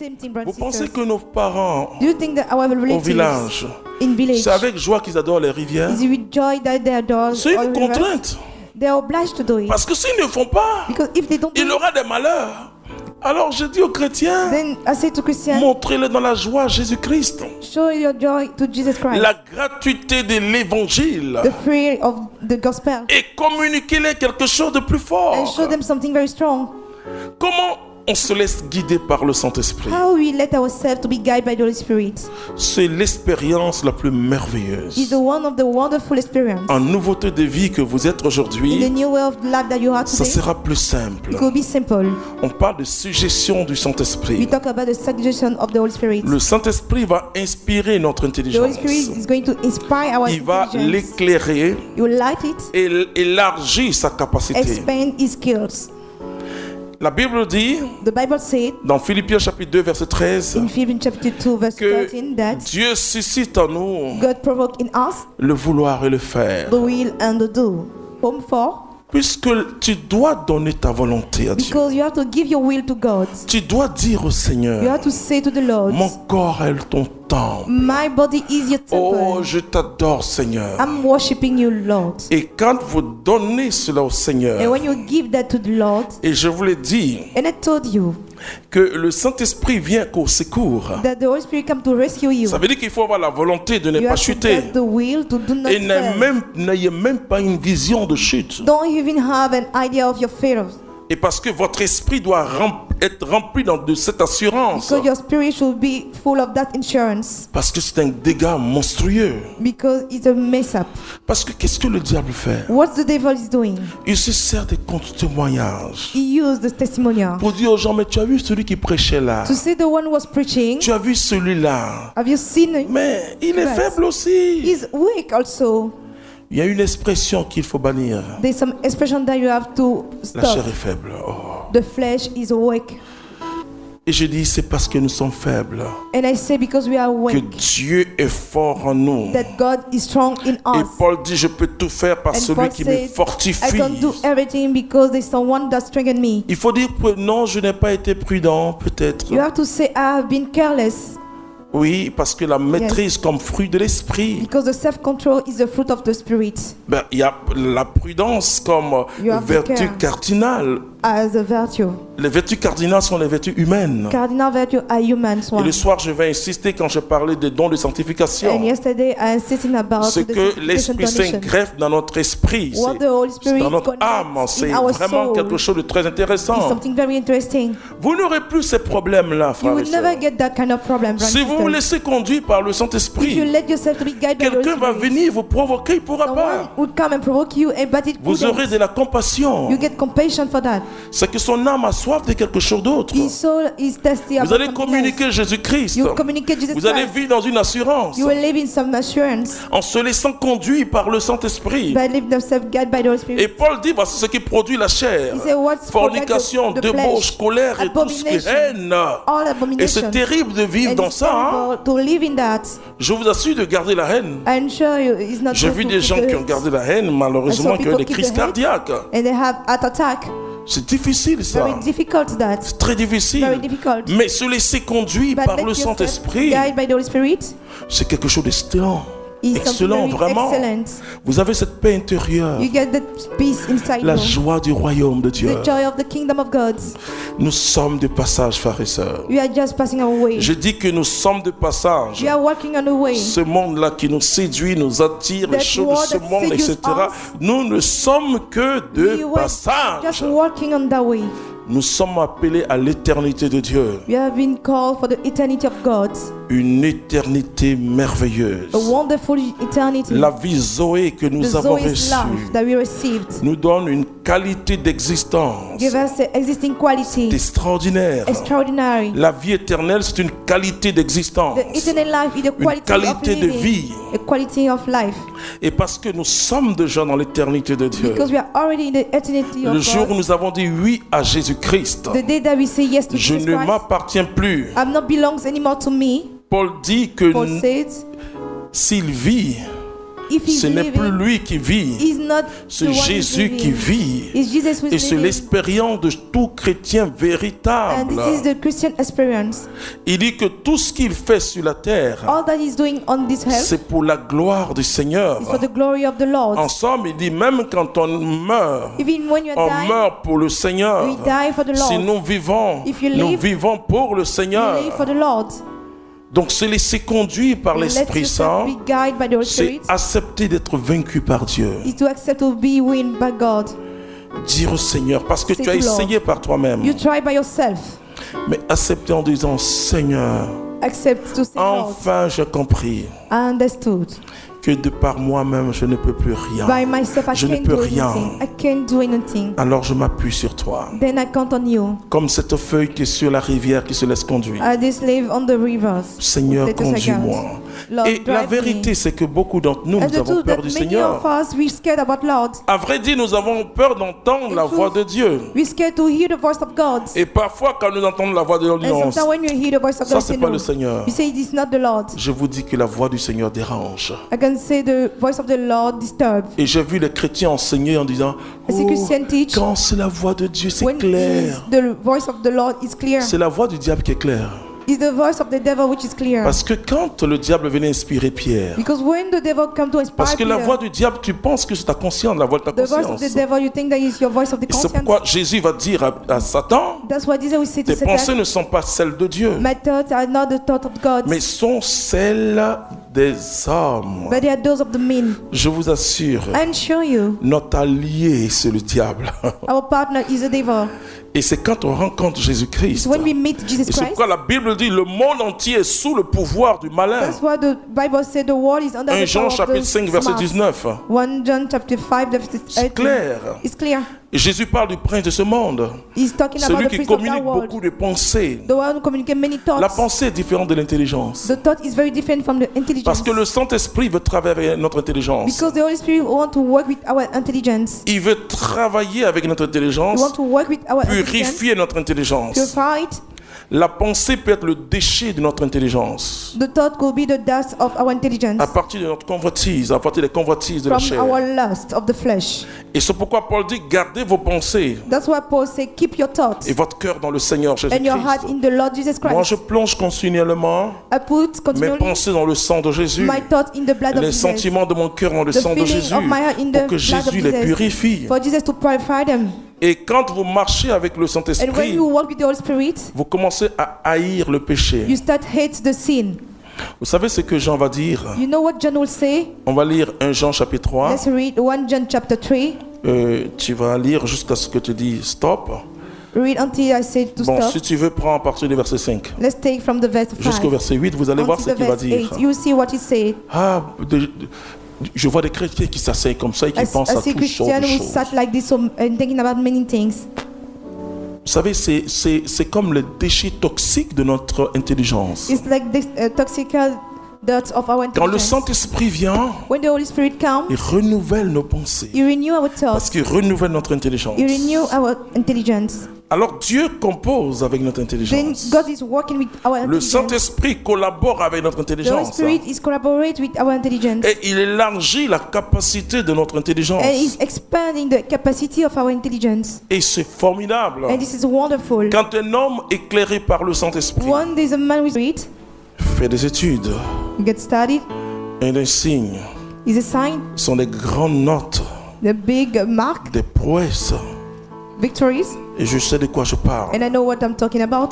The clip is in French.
same thing, brothers Vous and pensez sisters. que nos parents Do you think that our au relatives village, in village c'est avec joie qu'ils adorent les rivières? is it with joy that they adore C'est all une the rivers? contrainte. They are obliged to do it. Parce que s'ils ne le font pas, Because if they don't do il it, aura des malheurs. Alors je dis aux chrétiens, then I say to Christians, montrez-le dans la joie à Jésus-Christ. show your joy to Jesus Christ. La gratuité de l'évangile. The free of the gospel. Et communiquez-les quelque chose de plus And show fort. them something very strong. Comment on se laisse guider par le Saint-Esprit? How we let ourselves to be guided by the Holy Spirit C'est l'expérience la plus is merveilleuse. the one of the wonderful experience. En nouveauté de vie que vous êtes In the aujourd'hui, new way of life that you are ça today, sera plus simple. it will be simple. On parle de suggestion du We Saint-Esprit. talk about the suggestion of the Holy Spirit. Le Saint-Esprit va inspirer notre The Holy Spirit intelligence. is going to inspire our Il va intelligence. l'éclairer You will light it, et élargir sa capacité. expand his skills. La Bible dit, The Bible said dans Philippiens chapitre 2, verset 13, in Philippians chapter 2 verse que 13 that Dieu suscite en nous God provoked in us le vouloir et le faire. the will and the do. Home for Puisque tu dois donner ta volonté à Dieu. because you have to give your will to God. Tu dois dire au You Seigneur, have to say to the Lord, mon corps est ton temple. my body is your Oh, temple. je t'adore Seigneur. I'm worshiping you, Lord. Et quand vous donnez cela au And Seigneur, when you give that to the Lord, et je vous l'ai dit, and I told you que le Saint-Esprit vient qu'au secours. that the Holy Spirit come to rescue you. Ça veut dire qu'il faut avoir la volonté de ne You pas have to chuter. get the will to do not Et fail. n'ayez même pas une vision de chute. Don't even have an idea of your failures. Et parce que votre esprit doit être rempli de cette assurance. Because your spirit should be full of that insurance. Parce que c'est un dégât monstrueux. Because it's a mess up. Parce que qu'est-ce que le diable fait? What the devil is doing? Il se sert des contre-témoignages He used the testimonial pour dire aux gens, mais tu as vu celui qui prêchait là? to say the one who was preaching. Tu as vu celui-là? Have you seen him? Mais il est Yes. faible aussi. He's weak also. Il y a une expression qu'il faut bannir. There's some expression that you have to La chair stop. est faible. Oh. The flesh is weak. Et je dis, c'est parce que nous sommes faibles And I say because we are que weak, Dieu est fort en nous. that God is strong in Et us. Paul dit, je peux tout faire par And celui Paul qui me said, I fortifie. can do everything because there's someone that strengthens me. Il faut dire que non, je n'ai pas été prudent, peut-être. You have to say, I have been careless. Oui, parce que la maîtrise comme fruit de l'esprit. Because the self-control is the fruit of the Spirit. Ben, il y a la prudence comme You have to vertu care. cardinale. As a virtue. Les vertus cardinales sont les vertus humaines. Cardinal virtue are human Et one. le soir, je vais insister quand je parlais des dons de And sanctification. yesterday I insisted about Ce the que sanctification l'Esprit Saint donation. greffe dans notre esprit, What the Holy c'est Spirit dans notre connects âme, in c'est our vraiment soul quelque chose de très is intéressant. something very interesting. Vous n'aurez plus ces problèmes-là, You frères et will never sœurs. get that kind of problem, brothers Si and vous vous sisters. laissez conduire par le If you Saint-Esprit, let yourself to be guided by the Holy quelqu'un va Spirit, venir vous provoquer, il ne pourra someone pas. would come and provoke you, but it Vous aurez couldn't. de la compassion. You get compassion for that. C'est que son âme a soif de quelque chose d'autre. His soul is thirsty Vous about allez something communiquer else. Jésus-Christ. You communicate Jesus Vous allez Christ. vivre dans une assurance You will live in some assurance en se laissant conduire par le Saint-Esprit. by living yourself guided by the Holy Spirit. Et Paul dit, bah, c'est ce qui produit la chair. He said, what's Fornication, the débauche, flesh, colère et tout ce qui est abomination, haine. all Et abomination. c'est terrible de vivre And dans it's ça. Hein. terrible to live in that. Je vous assure de garder la haine. I'm sure it's not J'ai good vu to des keep gens the qui ont hate. gardé la haine, malheureusement, And some qui ont des people keep crises the hate. cardiaques. And they have heart attack. C'est difficile ça. Very difficult that. C'est très difficile. Very difficult. Mais se laisser conduire But par let le yourself Saint-Esprit, guided by the Holy Spirit c'est quelque chose d'excellent. is something Excellent, very vraiment. excellent. Vous avez cette paix intérieure, You get that peace inside la you. joie du royaume de Dieu. The joy of the kingdom of God. Nous sommes de passage, frères et sœurs. We are just passing our way. Je dis que nous sommes de passage. We are walking on the way. Ce monde-là qui nous séduit, nous attire, les That choses de world ce that monde, seduces etc. us. Nous ne sommes que de We were passage. just walking on that way. Nous sommes appelés à l'éternité de Dieu. We have been called for the eternity of God. Une éternité merveilleuse. A wonderful eternity. La vie Zoé que nous The avons Zoe's life reçue that we received nous donne une qualité d'existence give us the existing quality. extraordinaire. Extraordinary. La vie éternelle, c'est une qualité d'existence. The eternal life is the Une quality of qualité de living. vie. A quality of life. Et parce que nous sommes déjà dans l'éternité de Dieu, Because we are already in the eternity le of jour où God. nous avons dit oui à Jésus-Christ, The day that we say yes to je Jesus ne Christ, m'appartiens plus. I'm not belongs anymore to me. Paul dit que Paul said, s'il vit, if he's Ce n'est plus living, lui qui vit, he's not the c'est one who's Jésus qui living. vit. It's Jesus who's Et c'est living. l'expérience de tout chrétien And véritable. this is the Christian experience. Il dit que tout ce qu'il fait sur la terre, All that he's doing on this earth c'est pour la gloire du Seigneur. is for the glory of the Lord. Ensemble, il dit même quand on meurt, Even when you're on dying, meurt pour le Seigneur. we die for the Si Lord. nous vivons, If you nous live, vivons pour le You Seigneur. live for the Lord. Donc se laisser conduire par Let l'Esprit yourself Saint, be guided by the Holy c'est Spirit. accepter d'être vaincu par Dieu. Is to accept to be win by God. Dire au Seigneur, parce que C'est tu as tout, Lord. essayé par toi-même, You try by yourself. mais accepter en disant, Seigneur, Accept to say, Lord, enfin j'ai compris I understood. que de par moi-même, je ne peux plus rien. By myself, I Je ne can't peux do rien. anything. I can't do anything. Alors je m'appuie sur toi. Then I count on you. Comme cette feuille qui est sur la rivière qui se laisse conduire. I just live on the rivers. Seigneur, Let us conduis-moi. account. Lord, Et la drive vérité, me. c'est que beaucoup d'entre nous, And nous the avons truth peur that du many Seigneur. of us, we're scared about Lord. À vrai dire, nous avons peur d'entendre la The voix truth. de Dieu. We're scared to hear the voice of God. Et parfois, quand nous entendons la voix de Dieu, nous And disons, sometimes when you hear the voice of ça, God, c'est you pas know, le Seigneur. you say it is not the Lord. Je vous dis que la voix du Seigneur dérange. I can say the voice of the Lord disturbed. Et j'ai vu les chrétiens enseigner en disant, As a Christian teach, quand c'est la voix de Dieu, c'est when clair. the voice of the Lord is clear, C'est la voix du diable qui est claire. it's the voice of the devil which is clear. Parce que quand le diable venait inspirer Pierre, Because when the devil comes to parce inspire que la Peter, voix du diable, tu penses que c'est ta conscience, la voix de ta the voice of conscience. the devil, you think that is your voice of the Et c'est conscience. pourquoi Jésus va dire à Satan, That's why Jesus will say to tes pensées Satan, ne sont pas celles de Dieu, my thoughts are not the thoughts of God, mais sont celles des hommes. but they are those of the men. Je vous assure, I assure you, notre allié, c'est le diable. our partner is the devil. Et c'est quand on rencontre Jésus-Christ. When we meet Jesus Et c'est Christ, pourquoi la Bible dit le monde entier est sous le pouvoir du malin. that's why the Bible said the world is under 1 the Jean power of chapitre the 5 verset smart. 19. 1 John chapter 5 verse C'est 18. clair. It's clear. Et Jésus parle du prince de ce monde. He's talking about Celui the qui prince of communique that world. beaucoup de pensées. The one who communicates many La thoughts. pensée est différente de l'intelligence. The thought is very different from the intelligence. Parce que le Saint-Esprit veut travailler avec notre intelligence. Because the Holy Spirit want to work with our intelligence. Il veut travailler avec notre We intelligence, want to work with our intelligence. purifier notre intelligence. Purify it. La pensée peut être le déchet de notre intelligence. The thought could be the dust of our intelligence. À partir de notre convoitise, à partir des convoitises de la From chair. our lust of the flesh. Et c'est pourquoi Paul dit, gardez vos pensées That's why Paul said, keep your thoughts et votre cœur dans le Seigneur and your heart Jésus-Christ. in the Lord Jesus Moi, je Christ. plonge continuellement I put mes continually pensées dans le sang de Jésus. my thoughts in the blood of Les Jesus. sentiments de mon cœur dans le The sang de feeling Jésus of my heart in pour the que blood of Jésus les Jesus. purifie. For Jesus to purify them. Et quand vous marchez avec le And when Saint-Esprit, you walk with the Holy Spirit, vous commencez à haïr le péché. you start hate the sin. Vous savez ce que Jean va dire? You know what John will say? On va lire 1 Jean chapitre 3. Let's read 1 John chapter 3. Tu vas lire jusqu'à ce que tu dis stop. Read until I say to Bon, stop. si tu veux, prends à partir du verset 5 Let's take from the verse jusqu'au 5 verset 8. Vous allez voir ce until the qu'il va verse dire. 8. You see what he said. Ah, je vois des chrétiens qui s'asseyent comme ça et qui I pensent à see toutes sortes Christians de who choses. sat like this and thinking about many things. Vous savez, c'est comme le déchet toxique de notre intelligence. It's like this toxic dirt of our Quand le intelligence. Saint-Esprit vient, When the Holy Spirit comes, il renouvelle nos pensées. you renew our Parce thoughts. qu'il renouvelle notre intelligence. You renew our intelligence. Alors Dieu compose avec notre Then intelligence. God is working with our Le intelligence. Saint-Esprit collabore avec notre The Holy intelligence. Spirit is collaborate with our intelligence. Et il élargit la capacité de notre intelligence. And is expanding the capacity of our intelligence. Et c'est formidable. And this is wonderful. Quand un homme éclairé par le Saint-Esprit One day a man with spirit fait des études, get started et les signes is a sign, sont des grandes notes, the big mark, des prouesses. victories, Et je sais de quoi je parle. and I know what I'm talking about.